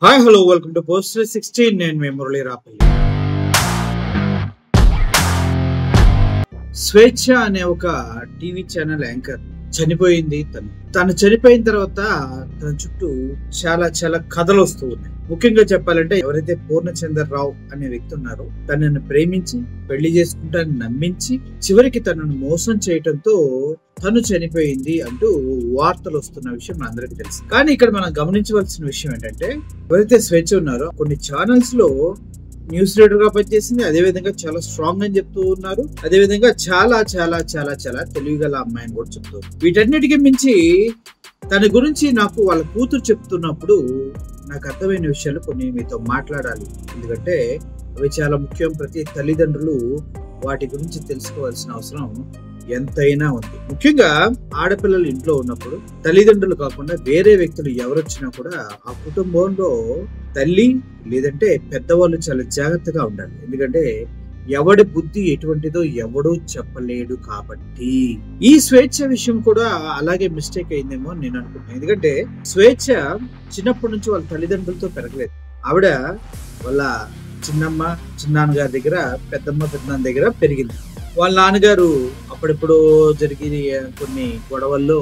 Hi hello welcome to post 16. నేను మీ మురళీ రాపల్లి. స్వేచ్ఛ అనే ఒక టీవీ ఛానల్ యాంకర్ చనిపోయింది. తను చనిపోయిన తర్వాత తన చుట్టూ చాలా కథలు వస్తూ ఉన్నాయి. ముఖ్యంగా చెప్పాలంటే ఎవరైతే పూర్ణచంద్రరావు అనే వ్యక్తి ఉన్నారో తనని ప్రేమించి పెళ్లి చేసుకుంటానని నమ్మించి చివరికి తనను మోసం చేయటంతో తను చనిపోయింది అంటూ వార్తలు వస్తున్న విషయం మనందరికీ తెలుసు. కానీ ఇక్కడ మనం గమనించవలసిన విషయం ఏంటంటే ఎవరైతే స్వేచ్ఛ ఉన్నారో కొన్ని ఛానల్స్ లో న్యూస్ రీడర్ గా పనిచేసింది, అదే విధంగా చాలా స్ట్రాంగ్ అని చెప్తూ ఉన్నారు, అదే విధంగా చాలా తెలివిగల అమ్మాయిని కూడా చెప్తారు. వీటన్నిటికీ మించి తన గురించి నాకు వాళ్ళ కూతురు చెప్తున్నప్పుడు నాకు అర్థమైన విషయాలు కొన్ని మీతో మాట్లాడాలి. ఎందుకంటే అవి చాలా ముఖ్యం. ప్రతి తల్లిదండ్రులు వాటి గురించి తెలుసుకోవాల్సిన అవసరం ఎంతైనా ఉంది. ముఖ్యంగా ఆడపిల్లలు ఇంట్లో ఉన్నప్పుడు తల్లిదండ్రులు కాకుండా వేరే వ్యక్తులు ఎవరొచ్చినా కూడా ఆ కుటుంబంలో తల్లి లేదంటే పెద్దవాళ్ళు చాలా జాగ్రత్తగా ఉండాలి. ఎందుకంటే ఎవడి బుద్ధి ఎటువంటిదో ఎవడూ చెప్పలేడు. కాబట్టి ఈ స్వేచ్ఛ విషయం కూడా అలాగే మిస్టేక్ అయిందేమో నేను అనుకుంటున్నాను. ఎందుకంటే స్వేచ్ఛ చిన్నప్పటి నుంచి వాళ్ళ తల్లిదండ్రులతో పెరగలేదు. ఆవిడ వాళ్ళ చిన్నమ్మ చిన్నాన్న గారి దగ్గర, పెద్దమ్మ పెద్దనాన్న దగ్గర పెరిగింది. వాళ్ళ నాన్నగారు అప్పుడెప్పుడు జరిగిన కొన్ని గొడవల్లో,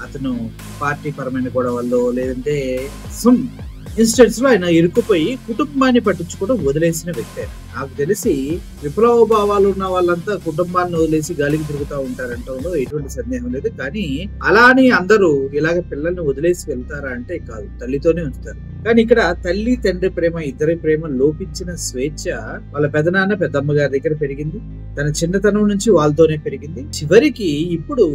అతను పార్టీ పరమైన గొడవల్లో లేదంటే సమ్ ఇన్స్టెంట్స్ లో ఆయన ఇరుక్కుపోయి కుటుంబాన్ని పట్టించుకోవడం వదిలేసిన వ్యక్తి. నాకు తెలిసి విప్లవ భావాలు ఉన్న వాళ్ళంతా కుటుంబాన్ని వదిలేసి గాలికి తిరుగుతూ ఉంటారంటంలో ఎటువంటి సందేహం లేదు. కానీ అలా అని అందరూ ఇలాగ పిల్లల్ని వదిలేసి వెళ్తారా అంటే కాదు, తల్లితోనే ఉంచుతారు. కానీ ఇక్కడ తల్లి తండ్రి ప్రేమ ఇద్దరి ప్రేమ లోపించిన స్వేచ్ఛ వాళ్ళ పెదనాన్న పెద్దమ్మ గారి దగ్గర పెరిగింది. తన చిన్నతనం నుంచి వాళ్ళతోనే పెరిగింది. చివరికి ఇప్పుడు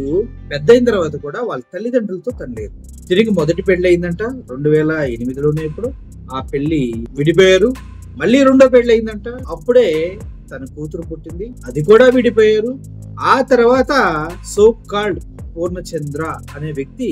పెద్ద అయిన తర్వాత కూడా వాళ్ళ తల్లిదండ్రులతో తను లేదు. తిరిగి మొదటి పెళ్లి అయిందంట 2008లోనే. ఇప్పుడు ఆ పెళ్లి విడిపోయారు. మళ్ళీ రెండో పెళ్లి అయిందంట. అప్పుడే తన కూతురు పుట్టింది, అది కూడా విడిపోయారు. ఆ తర్వాత సో కాల్డ్ పూర్ణచంద్ర అనే వ్యక్తి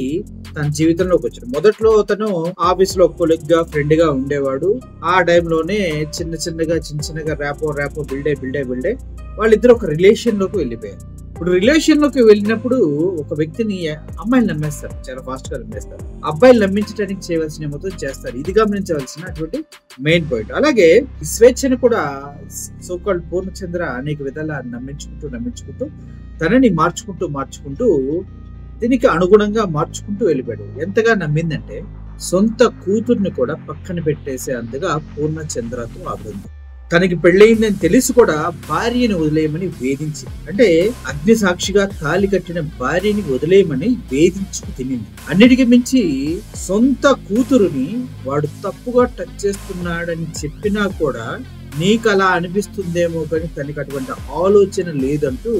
తన జీవితంలోకి వచ్చాడు. మొదట్లో తను ఆఫీస్ లో కొలీగ్ గా ఫ్రెండ్ గా ఉండేవాడు. ఆ టైంలోనే చిన్నగా ర్యాపో బిల్డే వాళ్ళిద్దరు ఒక రిలేషన్ లోకి వెళ్ళిపోయారు. ఇప్పుడు రిలేషన్ లోకి వెళ్ళినప్పుడు ఒక వ్యక్తిని అమ్మాయిలు నమ్మేస్తారు, చాలా ఫాస్ట్ గా నమ్మేస్తారు. అబ్బాయిలు నమ్మించడానికి చేయవలసిన మొత్తం చేస్తారు. ఇది గమనించవలసినటువంటి మెయిన్ పాయింట్. అలాగే ఈ స్వేచ్ఛను కూడా సోకాల్డ్ పూర్ణచంద్ర అనేక విధాలా నమ్మించుకుంటూ తనని మార్చుకుంటూ దీనికి అనుగుణంగా మార్చుకుంటూ వెళ్ళిపోయాడు. ఎంతగా నమ్మిందంటే సొంత కూతుర్ని కూడా పక్కన పెట్టేసే అంతగా పూర్ణచంద్రతో ఆవిడ తనకి పెళ్ళయిందని తెలిసి కూడా భార్యని వదిలేయమని వేధించింది. అంటే అగ్ని సాక్షిగా తాళి కట్టిన భార్యని వదిలేయమని వేధించుకు తినింది. అన్నిటికీ మించి సొంత కూతురుని వాడు తప్పుగా టచ్ చేస్తున్నాడని చెప్పినా కూడా నీకు అలా అనిపిస్తుందేమో కానీ తనకి అటువంటి ఆలోచన లేదంటూ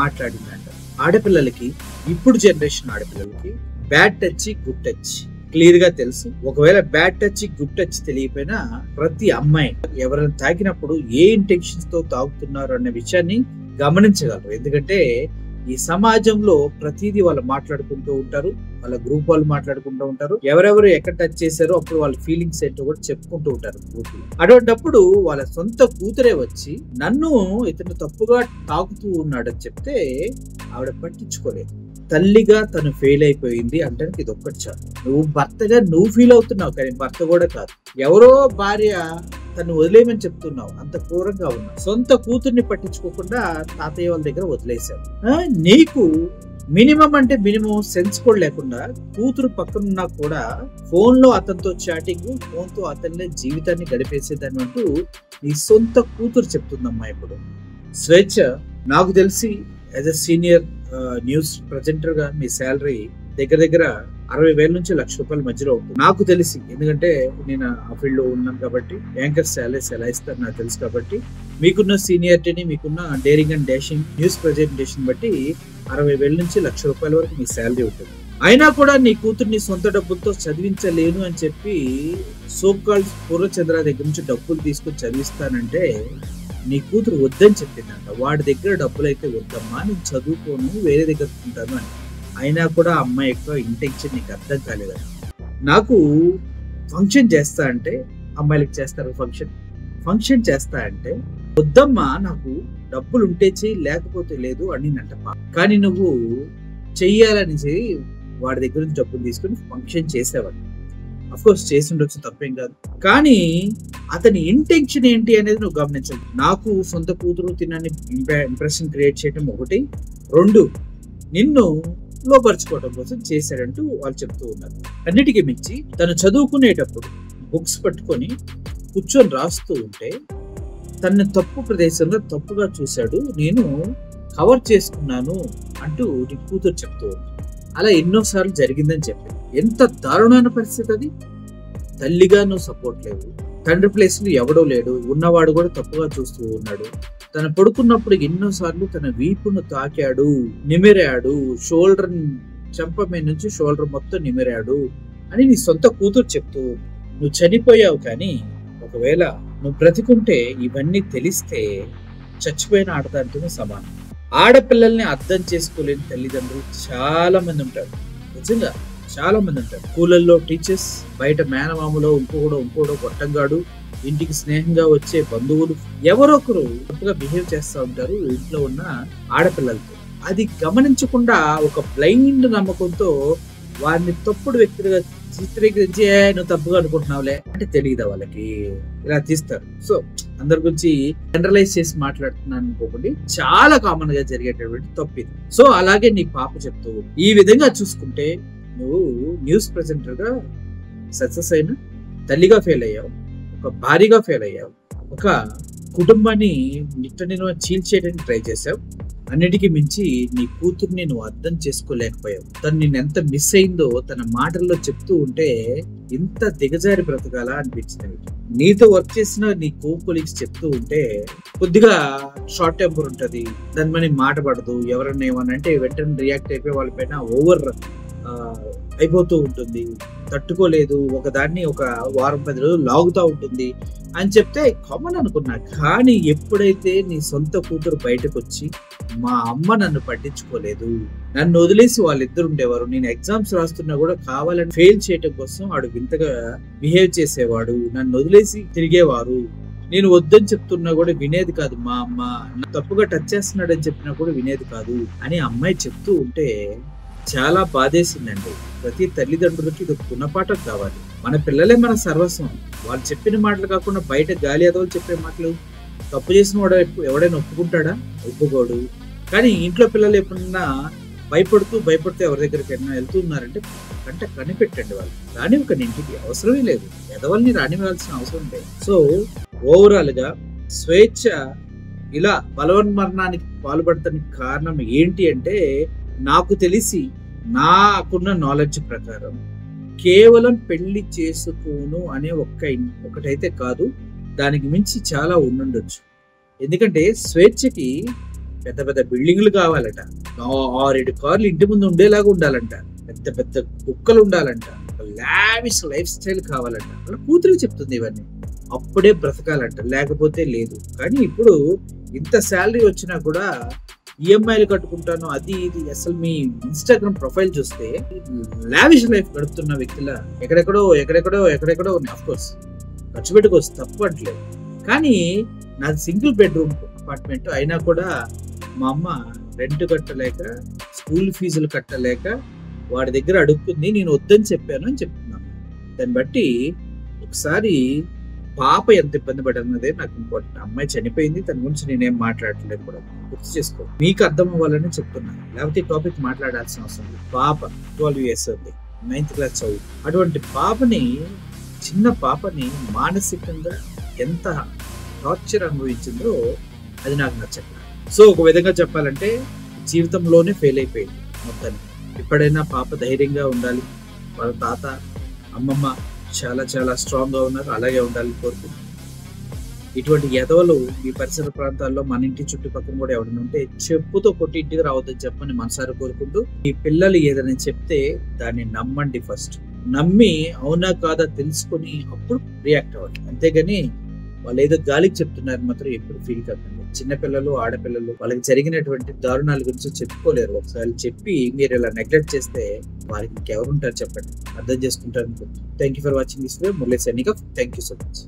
మాట్లాడిందంట. ఆడపిల్లలకి, ఇప్పుడు జనరేషన్ ఆడపిల్లలకి bad touch good touch clear గా తెలుసు. ఒకవేళ బ్యాడ్ టచ్ గుడ్ టచ్ తెలియకపోయినా ప్రతి అమ్మాయి ఎవరైనా తాకినప్పుడు ఏ ఇంటెన్షన్స్ తో తాగుతున్నారు అనే విషయాన్ని గమనించగలరు. ఎందుకంటే ఈ సమాజంలో ప్రతిదీ వాళ్ళు మాట్లాడుకుంటూ ఉంటారు, వాళ్ళ గ్రూప్ వాళ్ళు మాట్లాడుకుంటూ ఉంటారు. ఎవరెవరు ఎక్కడ టచ్ చేశారో అప్పుడు వాళ్ళ ఫీలింగ్స్ ఏంటో కూడా చెప్పుకుంటూ ఉంటారు గ్రూప్ లో. అటువంటిప్పుడు వాళ్ళ సొంత కూతురే వచ్చి నన్ను ఇతను తప్పుగా తాకుతూ ఉన్నాడని చెప్తే ఆవిడ పట్టించుకోలేదు. తల్లిగా తను ఫెయిల్ అయిపోయింది అంటే ఇది ఒక్కటి చాలు. నువ్వు భర్తగా నువ్వు ఫీల్ అవుతున్నావు, కానీ భర్త కూడా కాదు. ఎవరో భార్య తను వదిలేయమని చెప్తున్నావు, అంత క్రూరంగా ఉన్నావు. సొంత కూతుర్ని పట్టించుకోకుండా తాతయ్య వాళ్ళ దగ్గర వదిలేశావు. నీకు మినిమం అంటే మినిమం సెన్స్ కూడా లేకుండా కూతురు పక్కనున్నా కూడా ఫోన్ లో అతనితో చాటింగ్, ఫోన్ తో అతన్ని జీవితాన్ని గడిపేసేదాన్ని అంటూ నీ సొంత కూతురు చెప్తుందమ్మా. ఇప్పుడు స్వేచ్ఛ, నాకు తెలిసి as a senior news presenter గా మీ శాలరీ దగ్గర 60,000 నుంచి ₹1,00,000 మధ్యలో ఉంటుంది నాకు తెలిసి. ఎందుకంటే నేను ఆ ఫీల్డ్ లో ఉన్నాను కాబట్టి యాంకర్ శాలరీస్ ఎలా ఇస్తారు నాకు తెలుసు. కాబట్టి మీకున్న సీనియారిటీని, మీకున్న daring and dashing news presentation బట్టి 60,000 నుంచి ₹1,00,000 వరకు మీ శాలరీ ఉంటుంది. అయినా కూడా నీ కూతుర్ని సొంత డబ్బులతో చదివించలేను అని చెప్పి సోకాల్డ్ పూర్ణచంద్ర దగ్గర నుంచి డబ్బులు తీసుకొని చదివిస్తానంటే నీ కూతురు వద్దని చెప్పిందంట. వాడి దగ్గర డబ్బులు అయితే వద్దమ్మా, నేను చదువుకోను, వేరే దగ్గర ఉంటాను అని. అయినా కూడా అమ్మాయి యొక్క ఇంటెన్షన్ నీకు అర్థం కాలేదంట. నాకు ఫంక్షన్ చేస్తా అంటే, అమ్మాయిలకు చేస్తారు ఫంక్షన్ చేస్తా అంటే వద్దమ్మా, నాకు డబ్బులు ఉంటే చెయ్యి లేకపోతే లేదు అనిందంట. కానీ నువ్వు చెయ్యాలని వాడి దగ్గర నుంచి డబ్బులు తీసుకుని ఫంక్షన్ చేసేవాడు. అఫ్ కోర్స్ చేసి ఉండొచ్చు, తప్పేం కాదు. కానీ అతని ఇంటెన్షన్ ఏంటి అనేది నువ్వు గమనించాలి. నాకు సొంత కూతురు తినని ఇంప్రెషన్ క్రియేట్ చేయడం ఒకటి, 2 నిన్ను లోపరుచుకోవడం కోసం చేశాడంటూ వాళ్ళు చెప్తూ ఉన్నారు. అన్నిటికీ మించి తను చదువుకునేటప్పుడు బుక్స్ పట్టుకొని కూర్చొని రాస్తూ ఉంటే తన తప్పు ప్రదేశంలో తప్పుగా చూశాడు, నేను కవర్ చేసుకున్నాను అంటూ నీ కూతురు చెప్తూ ఉంది. అలా ఎన్నోసార్లు జరిగిందని చెప్పి ఎంత దారుణమైన పరిస్థితి అది. తల్లిగా నువ్వు సపోర్ట్ లేవు, తండ్రి ప్లేస్ లో ఎవడో లేడు, ఉన్నవాడు కూడా తప్పుగా చూస్తూ ఉన్నాడు. తను పడుకున్నప్పుడు ఎన్నోసార్లు తన వీపును తాకాడు, నిమిరాడు, షోల్డర్ చెంప మీద నుంచి షోల్డర్ మొత్తం నిమిరాడు అని నీ సొంత కూతురు చెప్తూ, నువ్వు చనిపోయావు. కానీ ఒకవేళ నువ్వు బ్రతికుంటే ఇవన్నీ తెలిస్తే చచ్చిపోయిన ఆడదాంతో సమానం. ఆడపిల్లల్ని అర్థం చేసుకోలేని తల్లిదండ్రులు చాలా మంది ఉంటారు, నిజంగా చాలా మంది ఉంటారు. స్కూళ్ళల్లో టీచర్స్, బయట మేనమామలో ఇంకోడో గొట్టంగాడు, ఇంటికి స్నేహంగా వచ్చే బంధువులు ఎవరో ఒకరు తప్పుగా బిహేవ్ చేస్తూ ఉంటారు ఇంట్లో ఉన్న ఆడపిల్లలతో. అది గమనించకుండా ఒక బ్లైండ్ నమ్మకంతో వారిని తప్పుడు వ్యక్తులుగా చిత్రీకరించి నువ్వు తప్పుగా అనుకుంటున్నావులే అంటే తెలియదా వాళ్ళకి, ఇలా తీస్తారు. సో అందరి గురించి జనరలైజ్ చేసి మాట్లాడుతున్నాను అనుకోకండి, చాలా కామన్ గా జరిగేటటువంటి తప్పు ఇది. సో అలాగే నీ పాప చెప్తూ ఈ విధంగా చూసుకుంటే నువ్వు న్యూస్ ప్రెజెంటర్ గా సక్సెస్ అయినా, తల్లిగా ఫెయిల్ అయ్యావు, ఒక భార్యగా ఫెయిల్ అయ్యావు, ఒక కుటుంబాన్ని నిట్టనిలో చీల్చేయడానికి ట్రై చేసావు. అన్నిటికీ మించి నీ కూతుర్ని నువ్వు అర్థం చేసుకోలేకపోయావు. తను నేను ఎంత మిస్ అయిందో తన మాటల్లో చెప్తూ ఉంటే ఇంత దిగజారి బ్రతకాలా అనిపించింది. నీతో వర్క్ చేసిన నీ కోలీగ్స్ చెప్తూ ఉంటే కొద్దిగా షార్ట్ టెంపర్ ఉంటది, దాని మన మాట పడదు, ఎవరన్నా ఏమన్నా అంటే వెంటనే రియాక్ట్ అయిపోయి వాళ్ళ పైన ఓవర్ అయిపోతూ ఉంటుంది, తట్టుకోలేదు, ఒకదాన్ని ఒక వారం 10 రోజులు లాగుతూ ఉంటుంది అని చెప్తే కామన్ అనుకున్నా. కానీ ఎప్పుడైతే నీ సొంత కూతురు బయటకు వచ్చి మా అమ్మ నన్ను పట్టించుకోలేదు, నన్ను వదిలేసి వాళ్ళిద్దరు ఉండేవారు, నేను ఎగ్జామ్స్ రాస్తున్నా కూడా కావాలని ఫెయిల్ చేయడం కోసం వాడు వింతగా బిహేవ్ చేసేవాడు, నన్ను వదిలేసి తిరిగేవారు, నేను వద్దని చెప్తున్నా కూడా వినేది కాదు, మా అమ్మ తప్పుగా టచ్ చేస్తున్నాడని చెప్పినా కూడా వినేది కాదు అని అమ్మాయి చెప్తూ ఉంటే చాలా బాధేసిందండి. ప్రతి తల్లిదండ్రులకి ఇది గుణపాఠం కావాలి. మన పిల్లలే మన సర్వస్వం. వాళ్ళు చెప్పిన మాటలు కాకుండా బయట గాలి అదవులు చెప్పే మాటలు, తప్పు చేసిన వాడు ఎవడైనా ఒప్పుకుంటాడా? ఒప్పుకోడు. కానీ ఇంట్లో పిల్లలు ఎప్పుడన్నా భయపడుతూ ఎవరి దగ్గరికి వెళ్తున్నారంటే కంట కనిపెట్టండి, వాళ్ళు రానివ్వకండి ఇంటికి, అవసరమే లేదు, ఎదవల్ని రానివ్వాల్సిన అవసరం లేదు. సో ఓవరాల్ గా స్వేచ్ఛ ఇలా బలవన్మరణానికి పాల్పడటానికి కారణం ఏంటి అంటే, నాకు తెలిసి నాకున్న నాలెడ్జ్ ప్రకారం కేవలం పెళ్లి చేసుకోను అనే ఒకటైతే కాదు, దానికి మించి చాలా ఉండుండొచ్చు. ఎందుకంటే స్వేచ్ఛకి పెద్ద పెద్ద బిల్డింగ్లు కావాలట, 6-7 కార్లు ఇంటి ముందు ఉండేలాగా ఉండాలంట, పెద్ద పెద్ద కుక్కలు ఉండాలంట, లావిష్ లైఫ్ స్టైల్ కావాలంట. అలా కూతురికి చెప్తుంది ఇవన్నీ, అప్పుడే బ్రతకాలంట, లేకపోతే లేదు. కానీ ఇప్పుడు ఇంత శాలరీ వచ్చినా కూడా ఈఎంఐలు కట్టుకుంటాను అది ఇది. అసలు మీ ఇన్స్టాగ్రామ్ ప్రొఫైల్ చూస్తే లావిష్ లైఫ్ గడుపుతున్న వ్యక్తుల ఎక్కడెక్కడో ఉన్నాయి. అఫ్ కోర్స్ ఖర్చు పెట్టుకోవచ్చు, తప్పట్లేదు. కానీ నాది సింగిల్ బెడ్రూమ్ అపార్ట్మెంట్ అయినా కూడా మా అమ్మ రెంట్ కట్టలేక, స్కూల్ ఫీజులు కట్టలేక వాడి దగ్గర అడుగుతుంది, నేను వద్దని చెప్పాను అని చెప్తున్నాను. దాన్ని బట్టి ఒకసారి పాప ఎంత ఇబ్బంది పడన్నదే నాకు ఇంపార్టెంట్. అమ్మాయి చనిపోయింది, తన గురించి నేనేం మాట్లాడలేదు కూడా, గుర్తు చేసుకో, మీకు అర్థం అవ్వాలని చెప్తున్నాను. లేకపోతే ఈ టాపిక్ మాట్లాడాల్సిన అవసరం లేదు. పాప 12 years ఉంది, 9th class చదువు. అటువంటి చిన్న పాపని మానసికంగా ఎంత టార్చర్ అనుభవించిందో అది నాకు నచ్చట్లేదు. సో ఒక విధంగా చెప్పాలంటే జీవితంలోనే ఫెయిల్ అయిపోయింది మొత్తాన్ని. ఎప్పుడైనా పాప ధైర్యంగా ఉండాలి, వాళ్ళ తాత అమ్మమ్మ చాలా చాలా స్ట్రాంగ్ గా ఉన్నారు, అలాగే ఉండాలని కోరుకుంటున్నాను. ఇటువంటి ఎదవలు ఈ పరిసర ప్రాంతాల్లో మన ఇంటి చుట్టుపక్కల కూడా ఎవరైనా ఉంటే చెప్పుతో కొట్టి ఇంటికి రావద్దని చెప్పని మనసారి కోరుకుంటూ, ఈ పిల్లలు ఏదైనా చెప్తే దాన్ని నమ్మండి. ఫస్ట్ నమ్మి అవునా కాదా తెలుసుకొని అప్పుడు రియాక్ట్ అవ్వండి. అంతేగాని వాళ్ళు ఏదో గాలికి చెప్తున్నారు మాత్రం ఎప్పుడు ఫీల్ కాకండి. చిన్నపిల్లలు, ఆడపిల్లలు వాళ్ళకి జరిగినటువంటి దారుణాల గురించి చెప్పుకోలేరు. ఒకసారి చెప్పి మీరు ఇలా నెగ్లెక్ట్ చేస్తే వారికి ఇంకెవరుంటారు చెప్పండి, అర్థం చేసుకుంటారు అనుకుంటున్నాను. Thank you for watching this video. Murali signing off. Thank you so much.